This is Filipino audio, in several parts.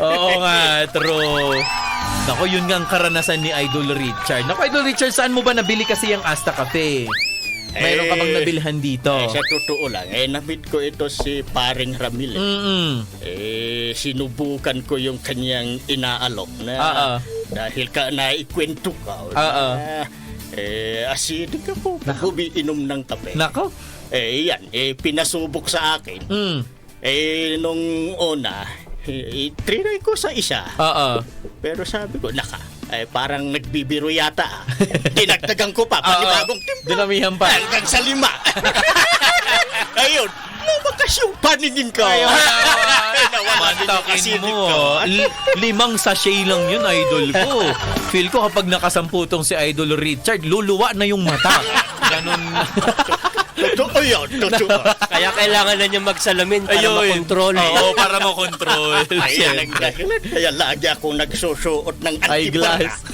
Oo nga, true. Nako, yun nga ang karanasan ni Idol Richard. Nako, Idol Richard, saan mo ba nabili kasi yung Asta Cafe? Mayroon ka bang nabilhan dito? Sa totoo lang, nabit ko ito si Paring Ramil. Sinubukan ko yung kanyang inaalok na dahil ka naikwento ka. Asidik ako pag umiinom ng kape. Nako? Yan, pinasubok sa akin. Nung una, trinay ko sa isa. Pero sabi ko, parang nagbibiro yata. Dinagdagan ko pa, panibagong timpla. Dinamihan pa. Hanggang sa 5. Ayun, lumakas yung paningin ko. Mantakin mo. 5 sachet lang yun, Idol ko. Feel ko kapag nakasamputong si Idol Richard, luluwa na yung mata. Ganun. Totoo yun, totoo. Kaya kailangan na niya magsalamin para makontrol. Oo, para makontrol. Ayan ang dahilan. Kaya lagi akong nagsusuot ng eyeglass.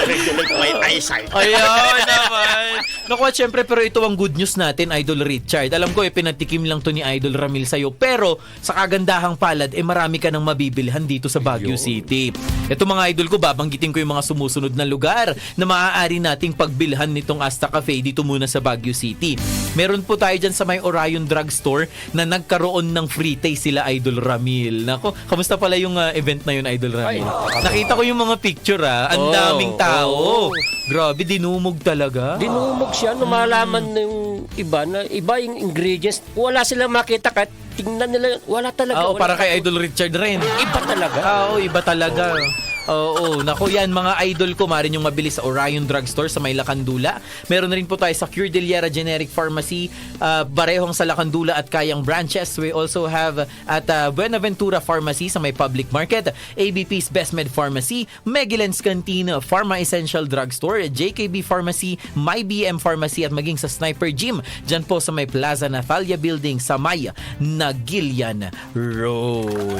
Regular may eyesight. Ayun naman. Naku, at syempre, pero ito ang good news natin, Idol Richard. Alam ko, pinatikim lang to ni Idol Ramil sa'yo. Pero, sa kagandahang palad, marami ka nang mabibilhan dito sa Baguio City. Ito mga idol ko, babanggitin ko yung mga sumusunod na lugar na maaari nating pagbilhan nitong Asta Cafe dito muna sa Baguio City. Meron po tayo dyan sa may Orion Drugstore na nagkaroon ng free taste sila Idol Ramil. Nako, kamusta pala yung event na yun, Idol Ramil? Nakita ko yung mga picture ang daming tao. Grabe, dinumog talaga. Dinumog siya, lumalaman ng iba na iba yung ingredients. Wala silang makita kahit tingnan nila, wala talaga. Oo, para kay Idol Richard rin. Iba talaga. Oo, iba talaga. Oo, naku yan mga idol ko, maaari niyong mabili sa Orion Drugstore sa may Lacandula. Meron na rin po tayo sa Cure de Liera Generic Pharmacy, barehong sa Lacandula at Kayang branches. We also have at Buenaventura Pharmacy sa may Public Market, ABP's Best Med Pharmacy, Megilens Canteen, Pharma Essential Drugstore, JKB Pharmacy, My BM Pharmacy at maging sa Sniper Gym, dyan po sa may Plaza Natalia Building sa may Nagilian Road.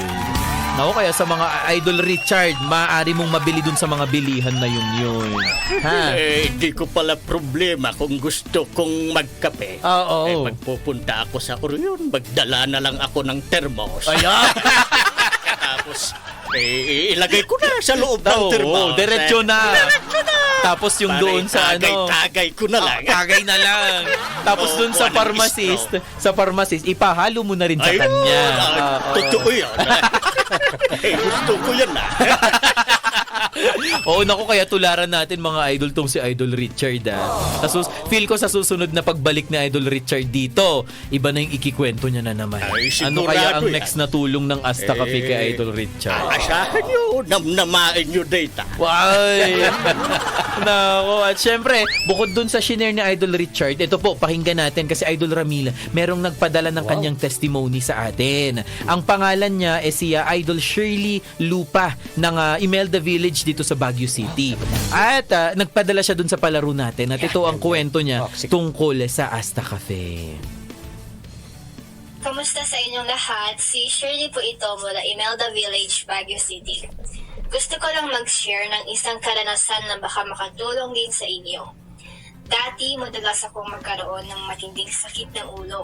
Naku, kaya sa mga Idol Richard, maaari mong mabili dun sa mga bilihan na yun. Ha? Hindi ko pala problema kung gusto kong magkape. Oo. Magpupunta ako sa Orion, magdala na lang ako ng thermos. Ayan. Tapos, ilagay ko na sa loob ng thermos. Diretso na. Tapos yung doon sa tagay ko na lang. Tagay na lang. Tapos doon sa pharmacist, ipahalo mo na rin sa kanya. Totoo yan. Gusto ko yan na. Oo, naku, kaya tularan natin mga idol tong si Idol Richard. Feel ko sa susunod na pagbalik ni Idol Richard dito, iba na yung ikikwento niya na naman. Ano kaya ang next na tulong ng Asta Cafe kay Idol Richard? Asahan nyo, namnamain nyo data. Why? Nako, at syempre, bukod dun sa shinare ni Idol Richard, ito po, pakinggan natin kasi Idol Ramil, merong nagpadala ng kanyang testimony sa atin. Ang pangalan niya si Idol Shirley Lupa ng Imelda Village dito sa Baguio City. At nagpadala siya dun sa palaro natin at ito ang kwento niya tungkol sa Asta Cafe. Kamusta sa inyong lahat? Si Shirley po ito mula Imelda Village, Baguio City. Gusto ko lang mag-share ng isang karanasan na baka makatulong din sa inyo. Dati, madalas akong magkaroon ng matinding sakit ng ulo.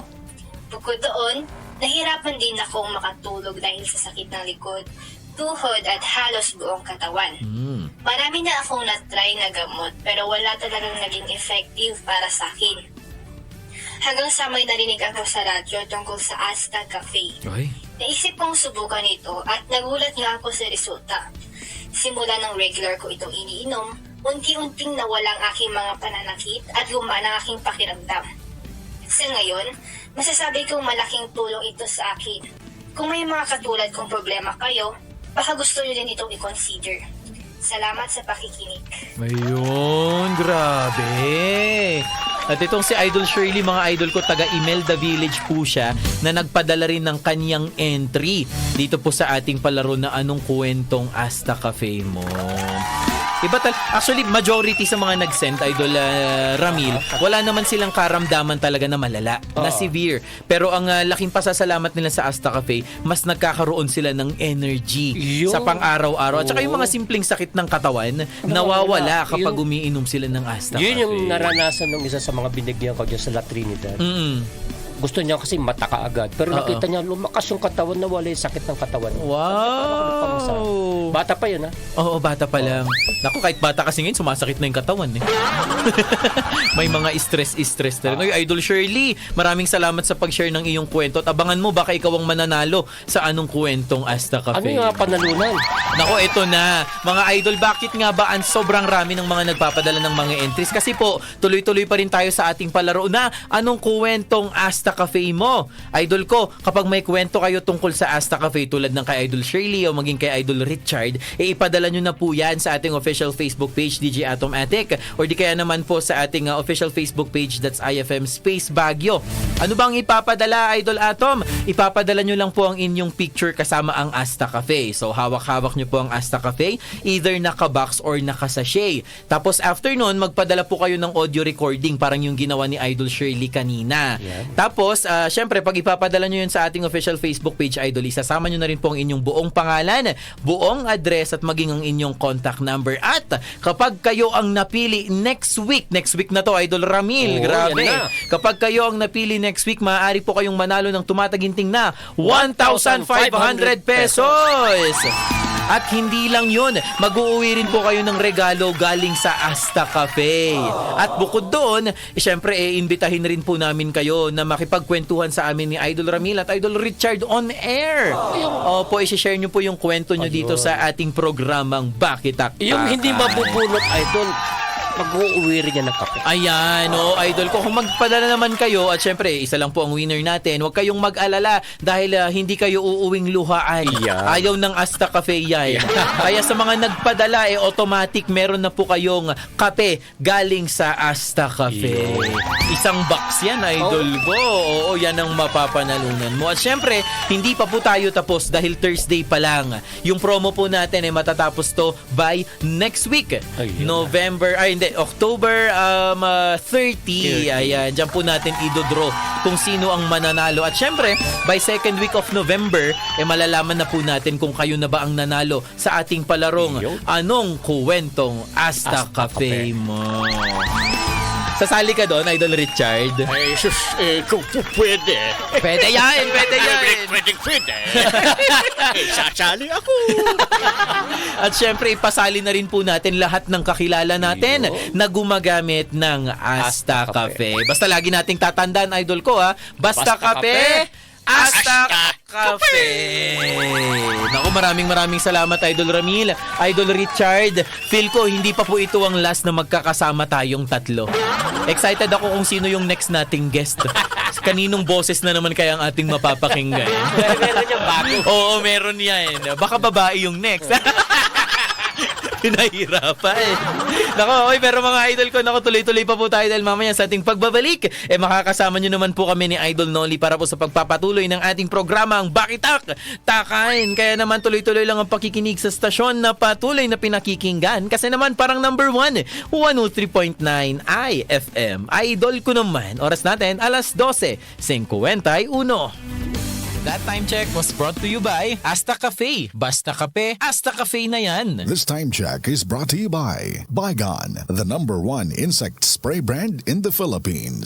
Bukod doon, nahirapan din akong makatulog dahil sa sakit ng likod, tuhod at halos buong katawan. Marami na akong na-try na gamot pero wala talagang naging effective para sa akin. Hanggang sa may narinig ako sa radyo tungkol sa Asta Cafe. Naisip kong subukan ito at nagulat nga ako sa resulta. Simula ng regular ko itong iniinom, unti-unting nawala ang aking mga pananakit at gumana ang aking pakiramdam. Sa ngayon, masasabi kong malaking tulong ito sa akin. Kung may mga katulad kong problema kayo, baka gusto nyo din itong i-consider. Salamat sa pakikinig. Ayun, grabe. At itong si Idol Shirley, mga idol ko, taga Imelda Village po siya, na nagpadala rin ng kanyang entry dito po sa ating palaro na Anong Kwentong Asta Cafe Mo. Actually, majority sa mga nag-send, Idol Ramil, wala naman silang karamdaman talaga na malala, na severe. Pero ang laking pasasalamat nila sa Asta Cafe, mas nagkakaroon sila ng energy sa pang-araw-araw. At saka yung mga simpleng sakit ng katawan, nawawala kapag umiinom sila ng Asta Cafe. Yun yung naranasan ng isa sa mga binigyan ko dyan sa La Trinidad. gusto niya kasi mataka agad. Pero nakita niya lumakas yung katawan na wala yung sakit ng katawan niya. Wow! Bata pa yun, ha? Oo, bata pa lang. Naku, kahit bata kasi ngayon, sumasakit na yung katawan eh. May mga stress talaga. Ay, Idol Shirley, maraming salamat sa pag-share ng iyong kwento. At abangan mo, baka ikaw ang mananalo sa anong kwentong Asta Cafe. Ano yung panalunan? Nako, ito na. Mga idol, bakit nga ba ang sobrang rami ng mga nagpapadala ng mga entries? Kasi po, tuloy-tuloy pa rin tayo sa ating palaro na anong kwentong Asta Cafe mo? Idol ko, kapag may kwento kayo tungkol sa Asta Cafe tulad ng kay Idol Shirley o maging kay Idol Richard, ipadala nyo na po yan sa ating official Facebook page, DJ Atom Attic, or di kaya naman po sa ating official Facebook page, that's IFM Space Baguio. Ano bang ipapadala, Idol Atom? Ipapadala nyo lang po ang inyong picture kasama ang Asta Cafe. So, hawak-hawak nyo po ang Asta Cafe, either naka-box or naka-sachet. Tapos, after nun, magpadala po kayo ng audio recording, parang yung ginawa ni Idol Shirley kanina. Yeah. Tapos, syempre, pag ipapadala nyo yun sa ating official Facebook page, Idol, isasama nyo na rin po ang inyong buong pangalan, buong address, at maging ang inyong contact number. At, kapag kayo ang napili next week na to, Idol Ramil, grabe. Kapag kayo ang napili next week, maaari po kayong manalo ng tumataginting na 1,500 pesos. At hindi lang yun, mag-uuwi rin po kayo ng regalo galing sa Asta Cafe. At bukod doon, syempre, imbitahin rin po namin kayo na makipagkwentuhan sa amin ni Idol Ramil at Idol Richard on air. Opo, isi-share nyo po yung kwento nyo dito sa ating programang Bakit Taktakan. Yung hindi mabubunot, Idol, mag-uuwi rin yan ng kape. Ayan, Idol ko. Kung magpadala naman kayo, at syempre, isa lang po ang winner natin, huwag kayong mag-alala dahil hindi kayo uuwing luhaan. Yeah. Ayaw ng Asta Cafe yan. Kaya sa mga nagpadala, automatic meron na po kayong kape galing sa Asta Cafe. Isang box yan, Idol ko. Oo, yan ang mapapanalunan mo. At syempre, hindi pa po tayo tapos dahil Thursday pa lang. Yung promo po natin ay matatapos to by next week. October 30. Ayan, dyan po natin idodraw kung sino ang mananalo. At syempre, by second week of November, malalaman na po natin kung kayo na ba ang nanalo sa ating palarong anong kwentong Asta Cafe mo. Sasali ka doon, Idol Richard? Ay, sus, kung pwede. Pwede yan. Pwede. Sasali ako. At syempre, ipasali na rin po natin lahat ng kakilala natin na gumagamit ng Asta Cafe. Basta lagi nating tatandaan, Idol ko, Basta Cafe, Asta Cafe. Naku, maraming salamat, Idol Ramil, Idol Richard. Feel ko, hindi pa po ito ang last na magkakasama tayong tatlo. Excited ako kung sino yung next nating guest. Kaninong boses na naman kaya ang ating mapapakinggan? Meron yung bago. Oo, meron yan. Baka babae yung next. Pinahirapan. Nako, pero mga idol ko, tuloy-tuloy pa po tayo dahil mamaya sa ating pagbabalik, makakasama nyo naman po kami ni Idol Noli para po sa pagpapatuloy ng ating programang Bakit Taktakan. Kaya naman tuloy-tuloy lang ang pakikinig sa stasyon na patuloy na pinakikinggan kasi naman parang number 1, 103.9 IFM. Idol ko naman. Oras natin, alas 12:51. That time check was brought to you by Asta Cafe. Basta kape, Asta Cafe na yan. This time check is brought to you by Bygone, the #1 insect spray brand in the Philippines.